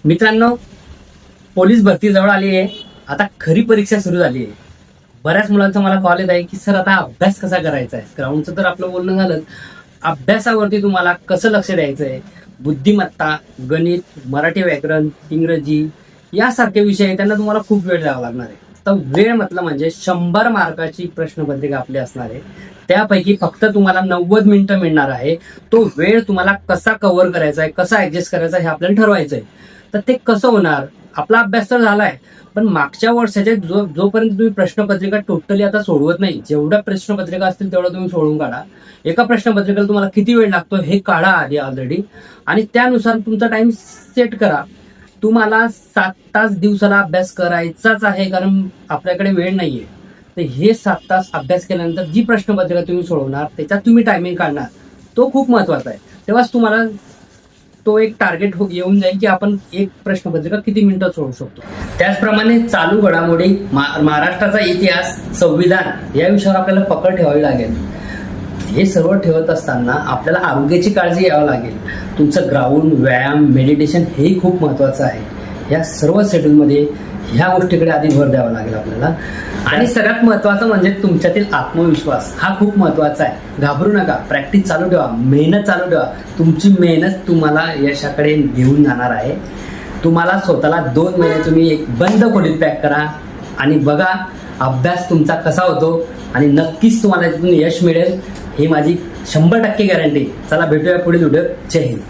मित्रांनो, पोलीस भरती जवळ आली आहे. आता खरी परीक्षा सुरू झाली आहे. बऱ्याच मुलांचा मला कॉल येत आहे की सर आता अभ्यास कसा करायचा आहे. ग्राउंडचं तर आपलं बोलणं झालं. अभ्यासावरती तुम्हाला कसं लक्ष द्यायचं आहे. बुद्धिमत्ता, गणित, मराठी व्याकरण, इंग्रजी यासारखे विषय त्यांना तुम्हाला खूप वेळ द्यावा लागणार आहे. तर वेळ म्हटलं म्हणजे 100 मार्काची प्रश्नपत्रिका आपली असणार आहे. त्यापैकी फक्त तुम्हाला 90 मिनिटं मिळणार आहे. तो वेळ तुम्हाला कसा कव्हर करायचा आहे, कसा ऍडजस्ट करायचा हे आपल्याला ठरवायचं आहे. तर ते कसं होणार. आपला अभ्यास तर झालाय, पण मागच्या वर्षाचे जोपर्यंत तुम्ही प्रश्नपत्रिका टोटली आता सोडवत नाही, जेवढ्या प्रश्नपत्रिका असतील तेवढं तुम्ही सोडून काढा. एका प्रश्नपत्रिकेला तुम्हाला किती वेळ लागतो हे काढा आधी ऑलरेडी, आणि त्यानुसार तुमचा टाइम सेट करा. तुम्हाला 7 तास दिवसाला अभ्यास करायचाच आहे, कारण आपल्याकडे वेळ नाहीये. तर हे 7 तास अभ्यास केल्यानंतर जी प्रश्नपत्रिका तुम्ही सोडवणार त्याच्यात तुम्ही टायमिंग काढणार, तो खूप महत्वाचा आहे. तेव्हाच तुम्हाला तो एक टार्गेट येऊन जाईल की आपण एक प्रश्नपत्रिका किती मिनिटात सोडू शकतो. त्याचप्रमाणे चालू घडामोडी, महाराष्ट्राचा इतिहास, संविधान या विषयावर आपल्याला पकड ठेवावी लागेल. हे सर्व ठेवत असताना आपल्याला आरोग्याची काळजी घ्यावी लागेल. तुमचं ग्राउंड, व्यायाम, मेडिटेशन हेही खूप महत्वाचं आहे. या सर्व शेड्यूलमध्ये ह्या गोष्टीकडे आधी भर द्यावा लागेल आपल्याला. आणि सगळ्यात महत्वाचं म्हणजे तुमच्यातील आत्मविश्वास हा खूप महत्वाचा आहे. घाबरू नका, प्रॅक्टिस चालू ठेवा, मेहनत चालू ठेवा. तुमची मेहनत तुम्हाला यशाकडे घेऊन जाणार आहे. तुम्हाला स्वतःला 2 महिने तुम्ही एक बंद खोलीत पॅक करा आणि बघा अभ्यास तुमचा कसा होतो, आणि नक्कीच तुम्हाला यातून यश मिळेल. ही माझी 100% गॅरंटी. चला भेटूया पुढील व्हिडिओ. जय हिंद.